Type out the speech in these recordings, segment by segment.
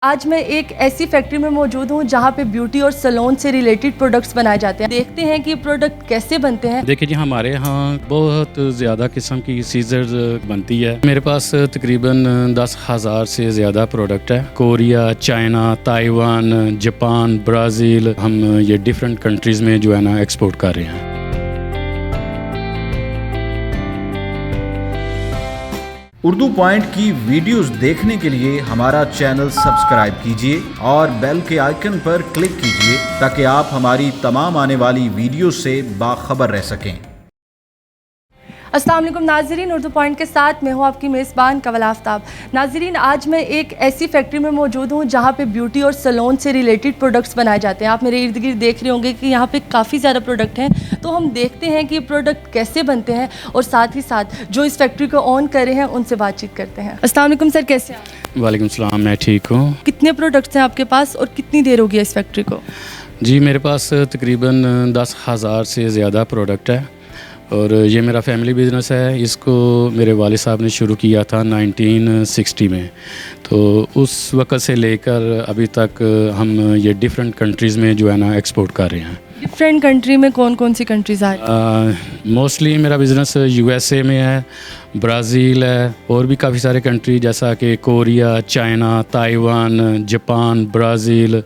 आज मैं एक ऐसी फैक्ट्री में मौजूद हूँ जहाँ पे ब्यूटी और सैलून से रिलेटेड प्रोडक्ट्स बनाए जाते हैं। देखते हैं कि प्रोडक्ट कैसे बनते हैं। देखिए जी, हमारे यहाँ बहुत ज़्यादा किस्म की सीजर्स बनती है। मेरे पास तकरीबन 10,000 से ज़्यादा प्रोडक्ट है। Korea, China, Taiwan, Japan, Brazil, हम ये डिफरेंट कंट्रीज़ में जो है ना एक्सपोर्ट कर रहे हैं। उर्दू पॉइंट की वीडियोस देखने के लिए हमारा चैनल सब्सक्राइब कीजिए और बेल के आइकन पर क्लिक कीजिए ताकि आप हमारी तमाम आने वाली वीडियो से बाखबर रह सकें। अस्सलाम वालेकुम नाज़रीन, उर्दू पॉइंट के साथ मैं हूँ आपकी मेज़बान कवल आफ्ताब। नाज़रीन, आज मैं एक ऐसी फैक्ट्री में मौजूद हूँ जहाँ पे ब्यूटी और सैलून से रिलेटेड प्रोडक्ट्स बनाए जाते हैं। आप मेरे इर्द गिर्द देख रहे होंगे कि यहाँ पे काफ़ी ज़्यादा प्रोडक्ट हैं। तो हम देखते हैं कि ये प्रोडक्ट कैसे बनते हैं और साथ ही साथ जो इस फैक्ट्री को ऑन कर रहे हैं उनसे बातचीत करते हैं। अस्सलाम वालेकुम सर, कैसे हैं आप? वालेकुम सलाम, मैं ठीक हूँ। कितने प्रोडक्ट्स हैं आपके पास और कितनी देर होगी इस फैक्ट्री को? जी, मेरे पास तकरीबन 10,000 से ज़्यादा प्रोडक्ट है और ये मेरा फैमिली बिज़नेस है। इसको मेरे वालिद साहब ने शुरू किया था 1960 में। तो उस वक़्त से लेकर अभी तक हम ये डिफरेंट कंट्रीज़ में जो है ना एक्सपोर्ट कर रहे हैं। डिफरेंट कंट्री में कौन कौन सी कंट्रीज़ आ रही हैं? मोस्टली मेरा बिज़नेस USA में है, ब्राज़ील है और भी काफ़ी सारे कंट्री जैसा कि Korea, China, Taiwan, Japan, Brazil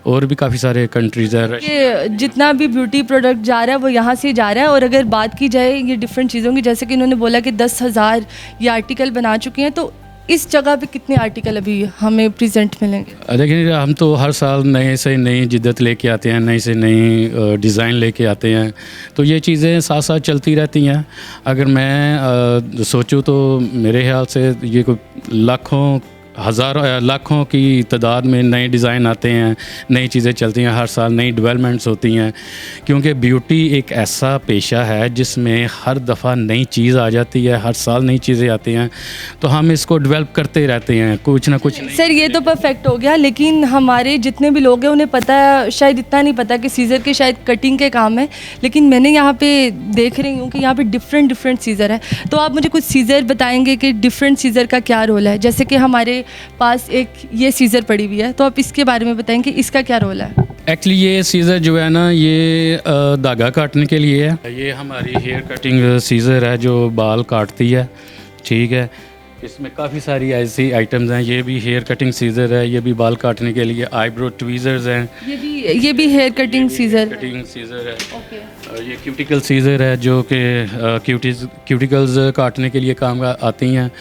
और भी काफ़ी सारे कंट्रीज़ है। कि जितना भी ब्यूटी प्रोडक्ट जा रहा है वो यहाँ से जा रहा है। और अगर बात की जाए ये डिफरेंट चीज़ों की, जैसे कि इन्होंने बोला कि 10,000 ये आर्टिकल बना चुके हैं, तो इस जगह पे कितने आर्टिकल अभी हमें प्रेजेंट मिलेंगे? देखिए, हम तो हर साल नए से नई जिद्दत लेके आते हैं, नई से नई डिज़ाइन लेके आते हैं। तो ये चीज़ें साथ साथ चलती रहती हैं। अगर मैं सोचूं तो मेरे ख्याल से ये कोई लाखों की तादाद में नए डिज़ाइन आते हैं, नई चीज़ें चलती हैं, हर साल नई डेवलपमेंट्स होती हैं। क्योंकि ब्यूटी एक ऐसा पेशा है जिसमें हर दफ़ा नई चीज़ आ जाती है, हर साल नई चीज़ें आती हैं। तो हम इसको डेवलप करते रहते हैं, कुछ ना कुछ। सर, ये तो परफेक्ट हो गया, लेकिन हमारे जितने भी लोग हैं उन्हें पता है, शायद इतना नहीं पता कि सीज़र के शायद कटिंग के काम है। लेकिन मैंने यहाँ पे देख रही हूँ कि यहाँ पे डिफरेंट सीज़र है। तो आप मुझे कुछ सीज़र बताएंगे कि डिफरेंट सीज़र का क्या रोल है? जैसे कि हमारे पास एक ये सीज़र पड़ी हुई है, तो आप इसके बारे में बताएंगे इसका क्या रोल है? एक्चुअली ये सीज़र जो है ना, ये धागा काटने के लिए है। ये हमारी हेयर कटिंग सीज़र है जो बाल काटती है, ठीक है। इसमें काफ़ी सारी ऐसी आइटम्स हैं। ये भी हेयर कटिंग सीज़र है, ये भी बाल काटने के लिए। आईब्रो ट्वीज़र्स हैं, ये भी हेयर कटिंग सीज़र है। ये क्यूटिकल सीज़र है जो कि क्यूटिकल्स काटने के लिए काम आती हैं।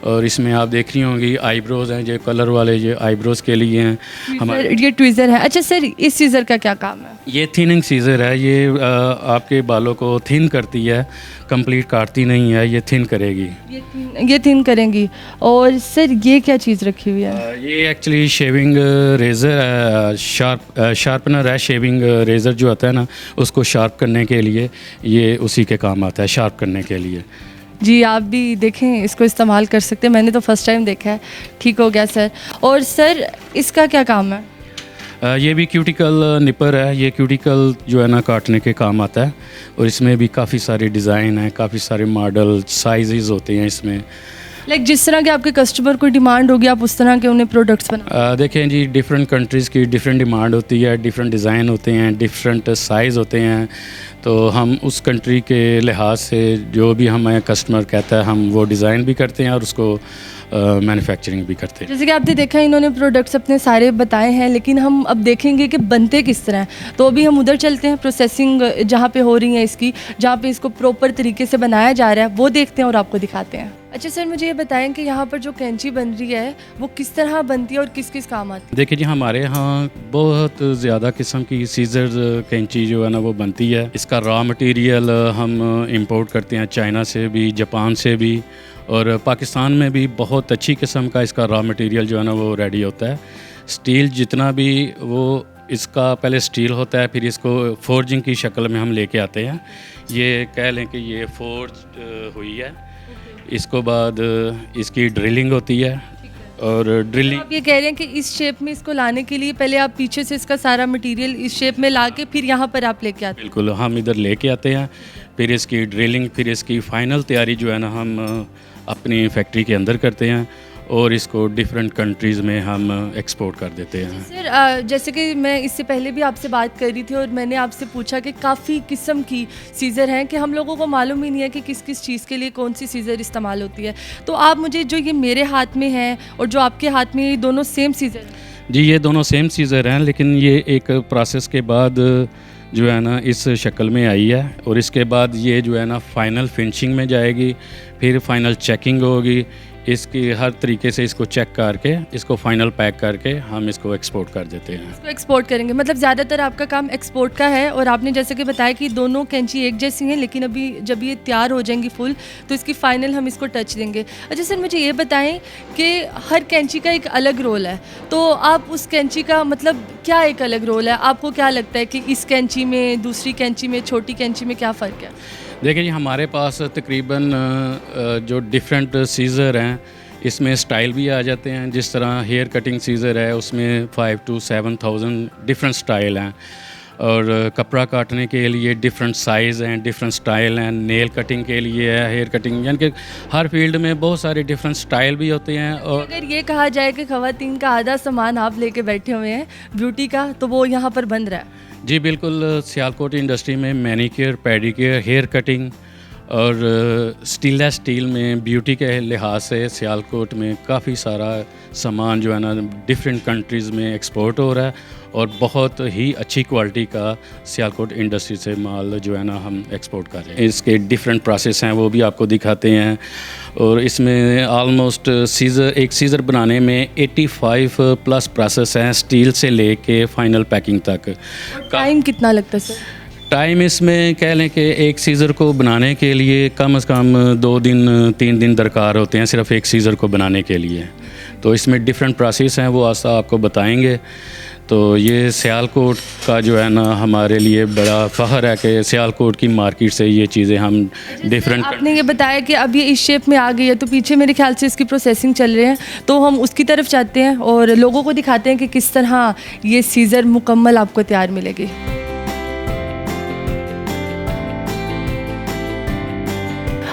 और इसमें आप देख रही होंगी आईब्रोज़ हैं, जो कलर वाले, ये आईब्रोज़ के लिए हैं हमारे। ये ट्वीज़र है। अच्छा सर, इस सीज़र का क्या काम है? ये थिनिंग सीज़र है। ये आपके बालों को थिन करती है, कंप्लीट काटती नहीं है, ये थिन करेगी। ये थिन करेंगी। और सर, ये क्या चीज़ रखी हुई है? ये एक्चुअली शेविंग रेज़र, शार्पनर है। शेविंग रेज़र जो आता है ना, उसको शार्प करने के लिए ये उसी के काम आता है, शार्प करने के लिए। जी, आप भी देखें, इसको इस्तेमाल कर सकते हैं। मैंने तो फर्स्ट टाइम देखा है। ठीक हो गया सर। और सर, इसका क्या काम है? ये भी क्यूटिकल निपर है। ये क्यूटिकल जो है ना काटने के काम आता है। और इसमें भी काफ़ी सारे डिज़ाइन हैं, काफ़ी सारे मॉडल साइज़ होते हैं इसमें। जिस तरह के आपके कस्टमर को डिमांड होगी, आप उस तरह के उन्हें प्रोडक्ट्स बना। देखें जी, डिफरेंट कंट्रीज़ की डिफरेंट डिमांड होती है, डिफरेंट डिज़ाइन होते हैं, डिफरेंट साइज़ होते हैं। तो हम उस कंट्री के लिहाज से जो भी हमें कस्टमर कहता है, हम वो डिज़ाइन भी करते हैं और उसको मैन्युफैक्चरिंग भी करते हैं। जैसे कि आपने देखा, इन्होंने प्रोडक्ट्स अपने सारे बताए हैं, लेकिन हम अब देखेंगे कि बनते किस तरह हैं। तो अभी हम उधर चलते हैं, प्रोसेसिंग जहाँ पे हो रही है इसकी, जहाँ पे इसको प्रॉपर तरीके से बनाया जा रहा है, वो देखते हैं और आपको दिखाते हैं। अच्छा सर, मुझे ये बताएं कि यहाँ पर जो कैंची बन रही है वो किस तरह बनती है और किस किस काम आती है? देखिए जी, हमारे यहाँ बहुत ज़्यादा किस्म की सीज़र कैंची जो है ना वो बनती है। इसका रॉ मटेरियल हम इंपोर्ट करते हैं चाइना से भी, जापान से भी, और पाकिस्तान में भी बहुत अच्छी किस्म का इसका रॉ मटेरियल जो है ना वो रेडी होता है। स्टील जितना भी वो इसका पहले स्टील होता है, फिर इसको फोर्जिंग की शक्ल में हम लेके आते हैं। ये कह लें कि ये फोर्ज हुई है। इसको बाद इसकी ड्रिलिंग होती है। और ड्रिलिंग, आप ये कह रहे हैं कि इस शेप में इसको लाने के लिए पहले आप पीछे से इसका सारा मटेरियल इस शेप में ला के फिर यहाँ पर आप लेके आते हैं? बिल्कुल, हम इधर लेके आते हैं, फिर इसकी ड्रिलिंग, फिर इसकी फ़ाइनल तैयारी जो है ना हम अपनी फैक्ट्री के अंदर करते हैं। और इसको डिफरेंट कंट्रीज़ में हम एक्सपोर्ट कर देते हैं। सर जैसे कि मैं इससे पहले भी आपसे बात कर रही थी और मैंने आपसे पूछा कि काफ़ी किस्म की सीज़र हैं कि हम लोगों को मालूम ही नहीं है कि किस किस चीज़ के लिए कौन सी सीज़र इस्तेमाल होती है। तो आप मुझे जो ये मेरे हाथ में है और जो आपके हाथ में ये दोनों सेम सीज़र हैं? जी, ये दोनों सेम सीज़र हैं, लेकिन ये एक प्रोसेस के बाद जो है ना इस शक्ल में आई है और इसके बाद ये जो है ना फ़ाइनल फिनिशिंग में जाएगी, फिर फ़ाइनल चेकिंग होगी। इसकी हर तरीके से इसको चेक करके इसको फ़ाइनल पैक करके हम इसको एक्सपोर्ट कर देते हैं। इसको एक्सपोर्ट करेंगे, मतलब ज़्यादातर आपका काम एक्सपोर्ट का है। और आपने जैसे कि बताया कि दोनों कैंची एक जैसी हैं, लेकिन अभी जब ये तैयार हो जाएंगी फुल तो इसकी फ़ाइनल हम इसको टच देंगे। अच्छा सर, मुझे ये बताएं कि हर कैंची का एक अलग रोल है, तो आप उस कैंची का मतलब क्या एक अलग रोल है? आपको क्या लगता है कि इस कैंची में, दूसरी कैंची में, छोटी कैंची में क्या फ़र्क है? देखिए जी, हमारे पास तकरीबन जो डिफरेंट सीज़र हैं इसमें स्टाइल भी आ जाते हैं। जिस तरह हेयर कटिंग सीज़र है उसमें 5,000 to 7,000 डिफरेंट स्टाइल हैं, और कपड़ा काटने के लिए डिफरेंट साइज़ हैं, डिफरेंट स्टाइल हैं। नेल कटिंग के लिए है, हेयर कटिंग, यानी कि हर फील्ड में बहुत सारे डिफरेंट स्टाइल भी होते हैं। और अगर ये कहा जाए कि ख़वातीन का आधा सामान आप लेके बैठे हुए हैं ब्यूटी का, तो वो यहाँ पर बन रहा है। जी बिल्कुल, सियालकोट इंडस्ट्री में मैनीक्योर, पेडिक्योर, हेयर कटिंग और स्टेनलेस स्टील में ब्यूटी के लिहाज से सियालकोट में काफ़ी सारा सामान जो है ना डिफरेंट कंट्रीज़ में एक्सपोर्ट हो रहा है, और बहुत ही अच्छी क्वालिटी का सियालकोट इंडस्ट्री से माल जो है ना हम एक्सपोर्ट कर रहे हैं। इसके डिफरेंट प्रोसेस हैं, वो भी आपको दिखाते हैं। और इसमें आलमोस्ट एक सीज़र बनाने में 85 प्लस प्रोसेस हैं, स्टील से लेके फाइनल पैकिंग तक। टाइम कितना लगता है सर? टाइम इसमें कह लें कि एक सीज़र को बनाने के लिए कम से कम 2 दिन 3 दिन दरकार होते हैं सिर्फ एक सीज़र को बनाने के लिए। तो इसमें डिफरेंट प्रोसेस हैं, वो आस्ता आपको बताएंगे। तो ये सियालकोट का जो है ना हमारे लिए बड़ा फ़ख्र है कि सियालकोट की मार्केट से ये चीज़ें हम डिफरेंट। आपने ये बताया कि अब ये इस शेप में आ गई है, तो पीछे मेरे ख्याल से इसकी प्रोसेसिंग चल रही है, तो हम उसकी तरफ जाते हैं और लोगों को दिखाते हैं कि किस तरह ये सीज़र मुकम्मल आपको तैयार मिलेगी।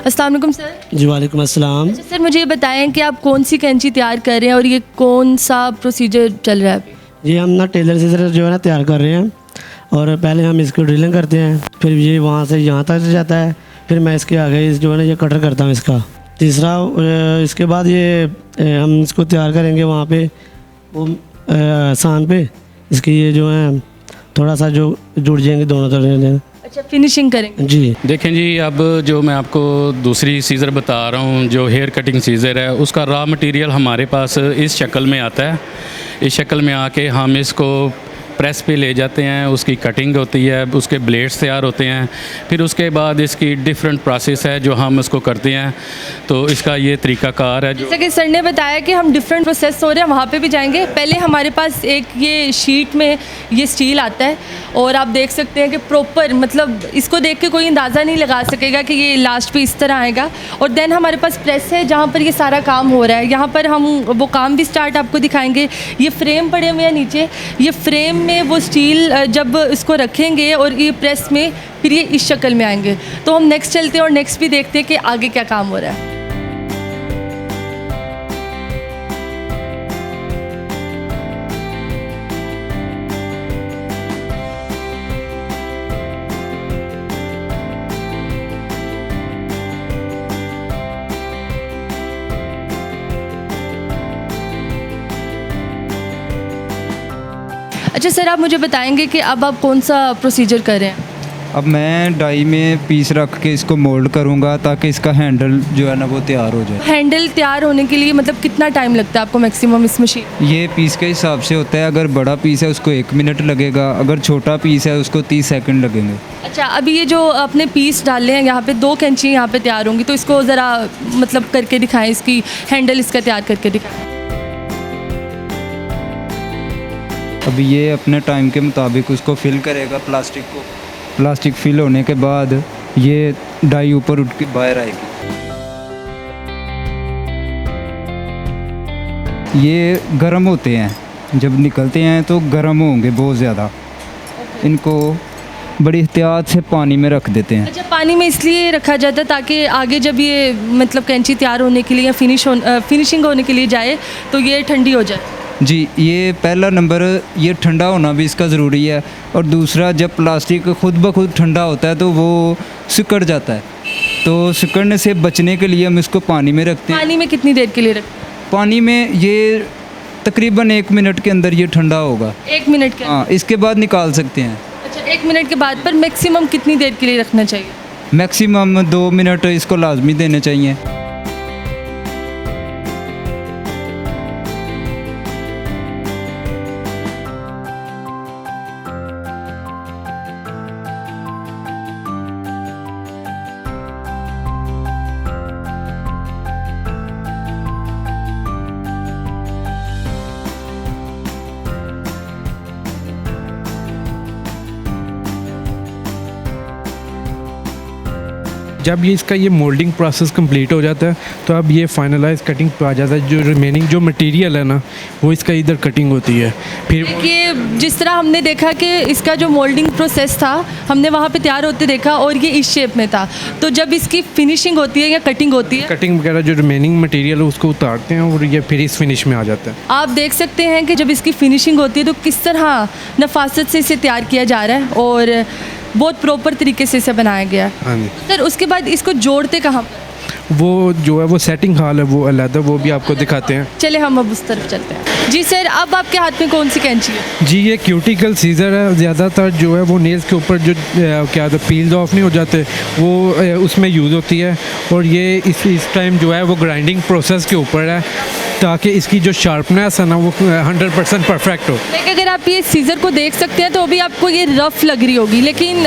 अस्सलाम वालेकुम सर। जी वालेकुम अस्सलाम। अच्छा सर, मुझे ये बताएं कि आप कौन सी कैंची तैयार कर रहे हैं और ये कौन सा प्रोसीजर चल रहा है अभी? जी हम ना टेलर सीजर जो है ना तैयार कर रहे हैं, और पहले हम इसको ड्रिलिंग करते हैं, फिर ये वहाँ से यहाँ तक जाता है, फिर मैं इसके आगे जो है ना ये कटर करता हूँ इसका। तीसरा इसके बाद ये हम इसको तैयार करेंगे वहाँ पे वो आसान पे, इसकी ये जो है थोड़ा सा जो जुड़ जाएंगे दोनों तरह। अच्छा, फिनिशिंग करेंगे जी। देखें जी, अब जो मैं आपको दूसरी सीज़र बता रहा हूँ, जो हेयर कटिंग सीज़र है, उसका रॉ मटेरियल हमारे पास इस शक्ल में आता है। इस शक्ल में आके हम इसको प्रेस पे ले जाते हैं, उसकी कटिंग होती है, उसके ब्लेड्स तैयार होते हैं, फिर उसके बाद इसकी डिफरेंट प्रोसेस है जो हम उसको करते हैं। तो इसका ये तरीक़ाकार है। जैसे कि सर ने बताया कि हम डिफरेंट प्रोसेस हो रहे हैं, वहाँ पे भी जाएंगे। पहले हमारे पास एक ये शीट में ये स्टील आता है, और आप देख सकते हैं कि प्रॉपर, मतलब इसको देख के कोई अंदाज़ा नहीं लगा सकेगा कि ये लास्ट पे इस तरह आएगा। और देन हमारे पास प्रेस है जहाँ पर ये सारा काम हो रहा है। यहाँ पर हम वो काम भी स्टार्ट आपको दिखाएंगे। ये फ्रेम पड़े हुए हैं नीचे, ये फ्रेम में वो स्टील जब इसको रखेंगे और ये प्रेस में फिर ये इस शक्ल में आएंगे। तो हम नेक्स्ट चलते हैं और नेक्स्ट भी देखते हैं कि आगे क्या काम हो रहा है। अच्छा सर, आप मुझे बताएंगे कि अब आप कौन सा प्रोसीजर कर रहे हैं? अब मैं डाई में पीस रख के इसको मोल्ड करूँगा ताकि इसका हैंडल जो है ना वो तैयार हो जाए। हैंडल तैयार होने के लिए मतलब कितना टाइम लगता है आपको मैक्सिमम इस मशीन? ये पीस के हिसाब से होता है। अगर बड़ा पीस है उसको 1 मिनट लगेगा, अगर छोटा पीस है उसको 30 सेकंड लगेंगे। अच्छा, अभी ये जो अपने पीस डाले हैं यहाँ पे, 2 कैंची यहाँ पे तैयार होंगी, तो इसको ज़रा मतलब करके दिखाएं, इसकी हैंडल इसका तैयार करके दिखाएं। अभी ये अपने टाइम के मुताबिक उसको फिल करेगा प्लास्टिक को। प्लास्टिक फिल होने के बाद ये डाई ऊपर उठ के बाहर आएगी। ये गर्म होते हैं, जब निकलते हैं तो गर्म होंगे बहुत ज़्यादा। इनको बड़ी एहतियात से पानी में रख देते हैं। अच्छा, पानी में इसलिए रखा जाता है ताकि आगे जब ये मतलब कैंची तैयार होने के लिए या फिनिशिंग होने के लिए जाए तो ये ठंडी हो जाए। जी, ये पहला नंबर, ये ठंडा होना भी इसका ज़रूरी है। और दूसरा, जब प्लास्टिक खुद ब खुद ठंडा होता है तो वो सिकुड़ जाता है, तो सिकुड़ने से बचने के लिए हम इसको पानी में रखते हैं। पानी में कितनी देर के लिए रखें? पानी में ये तकरीबन 1 मिनट के अंदर ये ठंडा होगा। 1 मिनट के? हाँ, इसके बाद निकाल सकते हैं। अच्छा, 1 मिनट के बाद पर मैक्सिमम कितनी देर के लिए रखना चाहिए? मैक्सिमम 2 मिनट इसको लाजमी देने चाहिए। जब ये इसका ये मोल्डिंग प्रोसेस कंप्लीट हो जाता है तो अब ये फाइनलाइज कटिंग पे आ जाता है। जो रिमेनिंग जो मटेरियल है ना वो इसका इधर कटिंग होती है। फिर देखिए, जिस तरह हमने देखा कि इसका जो मोल्डिंग प्रोसेस था हमने वहाँ पे तैयार होते देखा और ये इस शेप में था, तो जब इसकी फिनिशिंग होती है या कटिंग होती है, कटिंग वगैरह जो रिमेनिंग मटेरियल है उसको उतारते हैं और ये फिर इस फिनिश में आ जाता है। आप देख सकते हैं कि जब इसकी फिनिशिंग होती है तो किस तरह नफासत से इसे तैयार किया जा रहा है और बहुत प्रॉपर तरीके से इसे बनाया गया है। हाँ जी। सर, उसके बाद इसको जोड़ते कहाँ पर? वो जो है वो सेटिंग हॉल है वो अलग है, वो भी आपको दिखाते हैं। चले हम अब उस तरफ चलते हैं। जी सर, अब आपके हाथ में कौन सी कैंची है? जी, ये क्यूटिकल सीज़र है। ज़्यादातर जो है वो नेल्स के ऊपर जो क्या होता है पील्स ऑफ नहीं हो जाते वो उसमें यूज़ होती है। और ये इस टाइम जो है वो ग्राइंडिंग प्रोसेस के ऊपर है ताकि इसकी जो शार्पनेस है ना वो 100% परफेक्ट हो। लेकिन अगर आप ये सीज़र को देख सकते हैं तो अभी आपको ये रफ़ लग रही होगी, लेकिन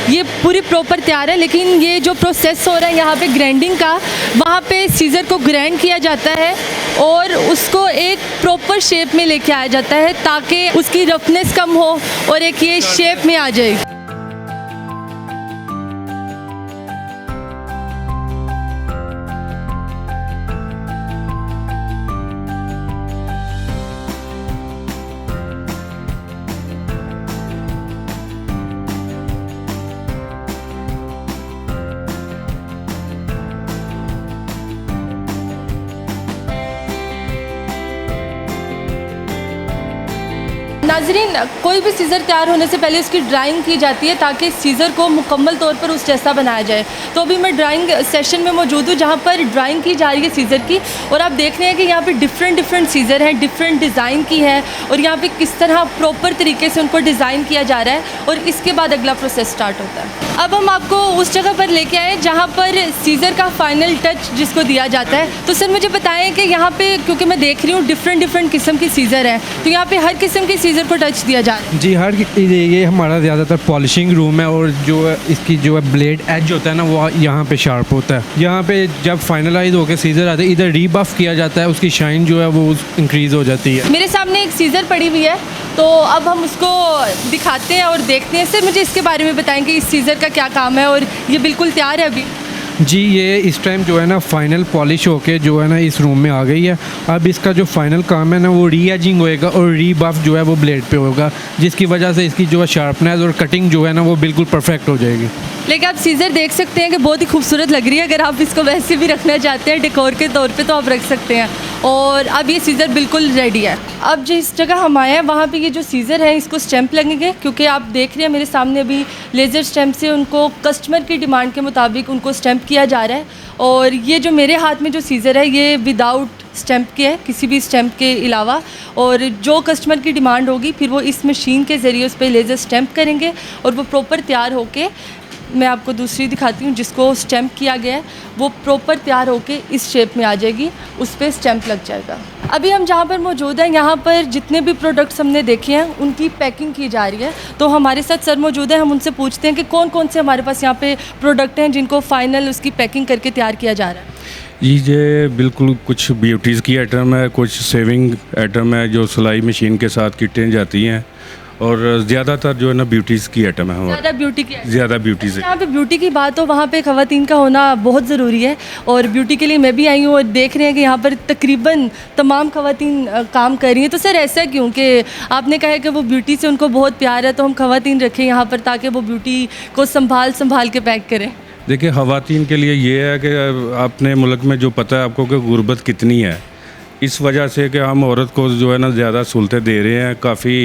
ये पूरी प्रॉपर तैयार है। लेकिन ये जो प्रोसेस हो रहा है यहाँ पे ग्राइंडिंग का, वहाँ पे सीज़र को ग्राइंड किया जाता है और उसको एक प्रॉपर शेप में लेके आया जाता है ताकि उसकी रफनेस कम हो और एक ये शेप में आ जाए। नाजरीन, कोई भी सीज़र तैयार होने से पहले उसकी ड्राइंग की जाती है ताकि सीज़र को मुकम्मल तौर पर उस जैसा बनाया जाए। तो अभी मैं ड्राइंग सेशन में मौजूद हूँ जहाँ पर ड्राइंग की जा रही है सीज़र की, और आप देख रहे हैं कि यहाँ पे डिफरेंट सीज़र हैं, डिफरेंट डिज़ाइन की है और यहाँ पे किस तरह प्रॉपर तरीके से उनको डिज़ाइन किया जा रहा है और इसके बाद अगला प्रोसेस स्टार्ट होता है। अब हम आपको उस जगह पर लेके आए जहाँ पर सीज़र का फाइनल टच जिसको दिया जाता है। तो सर मुझे बताएं कि यहाँ पे, क्योंकि मैं देख रही हूँ डिफरेंट किस्म की सीज़र है, तो यहाँ पे हर किस्म की सीज़र को टच दिया जा रहा है? जी, ये हमारा ज़्यादातर पॉलिशिंग रूम है और जो है इसकी जो है ब्लेड एज होता है ना वो यहाँ पे शार्प होता है। यहाँ पे जब फाइनलाइज होकर सीज़र आते हैं इधर रीबफ किया जाता है, उसकी शाइन जो है वो इंक्रीज़ हो जाती है। मेरे सामने एक सीज़र पड़ी हुई है, तो अब हम उसको दिखाते हैं और देखते हैं। सर मुझे इसके बारे में बताएं कि इस सीज़र का क्या काम है और ये बिल्कुल तैयार है अभी? जी, ये इस टाइम जो है ना फाइनल पॉलिश होके जो है ना इस रूम में आ गई है। अब इसका जो फाइनल काम है ना वो री एजिंग होएगा और रीबफ जो है वो ब्लेड पे होगा, जिसकी वजह से इसकी जो है शार्पनेस और कटिंग जो है ना वो बिल्कुल परफेक्ट हो जाएगी। लेकिन आप सीज़र देख सकते हैं कि बहुत ही खूबसूरत लग रही है। अगर आप इसको वैसे भी रखना चाहते हैं डेकोर के तौर पे तो आप रख सकते हैं। और अब ये सीज़र बिल्कुल रेडी है। अब जिस जगह हम आए हैं वहाँ पे ये जो सीज़र है इसको स्टैंप लगेंगे, क्योंकि आप देख रहे हैं मेरे सामने अभी लेज़र स्टैंप से उनको कस्टमर की डिमांड के मुताबिक उनको स्टैंप किया जा रहा है। और ये जो मेरे हाथ में जो सीज़र है ये विदाउट स्टैंप के है, किसी भी स्टैंप के अलावा। और जो कस्टमर की डिमांड होगी फिर वो इस मशीन के ज़रिए उस पर लेज़र स्टैंप करेंगे और वो प्रॉपर तैयार होके, मैं आपको दूसरी दिखाती हूँ जिसको स्टैंप किया गया है, वो प्रॉपर तैयार होके इस शेप में आ जाएगी, उस पर स्टैंप लग जाएगा। अभी हम जहाँ पर मौजूद हैं यहाँ पर जितने भी प्रोडक्ट्स हमने देखे हैं उनकी पैकिंग की जा रही है। तो हमारे साथ सर मौजूद है, हम उनसे पूछते हैं कि कौन कौन से हमारे पास यहाँ पे प्रोडक्ट हैं जिनको फाइनल उसकी पैकिंग करके तैयार किया जा रहा है। ये बिल्कुल कुछ ब्यूटीज़ की आइटम है, कुछ सेविंग आइटम है जो सिलाई मशीन के साथ किटें जाती हैं, और ज़्यादातर जो है ना ब्यूटीज़ की आइटम है हमारे, ज़्यादा ब्यूटी की ज़्यादा ब्यूटी से। यहाँ पे ब्यूटी की बात हो वहाँ पे ख़वातीन का होना बहुत ज़रूरी है, और ब्यूटी के लिए मैं भी आई हूँ और देख रहे हैं कि यहाँ पर तकरीबन तमाम ख़वातीन काम कर रही हैं। तो सर ऐसा क्यों कि आपने कहा है कि वो ब्यूटी से उनको बहुत प्यार है, तो हम ख़वातीन रखें यहाँ पर ताकि वो ब्यूटी को संभाल के पैक करें? देखिए ख़वातीन के लिए ये है कि अपने मुल्क में जो पता है आपको कि गुर्बत कितनी है, इस वजह से कि हम औरत को जो है ना ज़्यादा सहूलतें दे रहे हैं, काफ़ी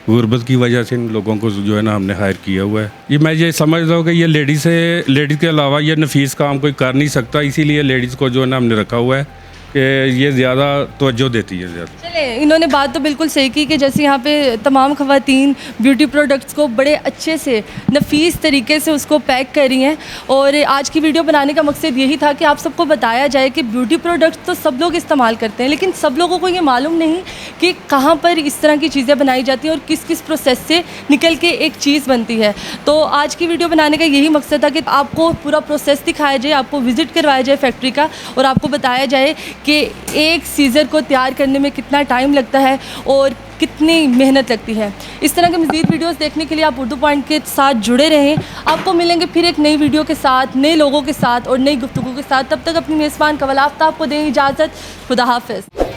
गुर्बत की वजह से इन लोगों को जो है ना हमने हायर किया हुआ है। ये मैं ये समझता हूँ कि ये लेडीज़ के अलावा ये नफीस काम कोई कर नहीं सकता, इसीलिए लेडीज़ को जो है ना हमने रखा हुआ है कि ये ज़्यादा तवज्जो देती है ज़्यादा। चले, इन्होंने बात तो बिल्कुल सही की कि जैसे यहाँ पे तमाम ख़वातीन ब्यूटी प्रोडक्ट्स को बड़े अच्छे से नफीस तरीके से उसको पैक कर रही हैं, और आज की वीडियो बनाने का मकसद यही था कि आप सबको बताया जाए कि ब्यूटी प्रोडक्ट्स तो सब लोग इस्तेमाल करते हैं, लेकिन सब लोगों को ये मालूम नहीं कि कहाँ पर इस तरह की चीज़ें बनाई जाती हैं और किस किस प्रोसेस से निकल के एक चीज़ बनती है। तो आज की वीडियो बनाने का यही मकसद था कि आपको पूरा प्रोसेस दिखाया जाए, आपको विज़िट करवाया जाए फैक्ट्री का, और आपको बताया जाए कि एक सीज़र को तैयार करने में कितना टाइम लगता है और कितनी मेहनत लगती है। इस तरह के मज़ीद वीडियोस देखने के लिए आप उर्दू पॉइंट के साथ जुड़े रहें। आपको मिलेंगे फिर एक नई वीडियो के साथ, नए लोगों के साथ और नई गुफ्तगू के साथ। तब तक अपनी मेज़बान कवल आफ्ताब को दें इजाज़त। खुदा हाफ़िज़।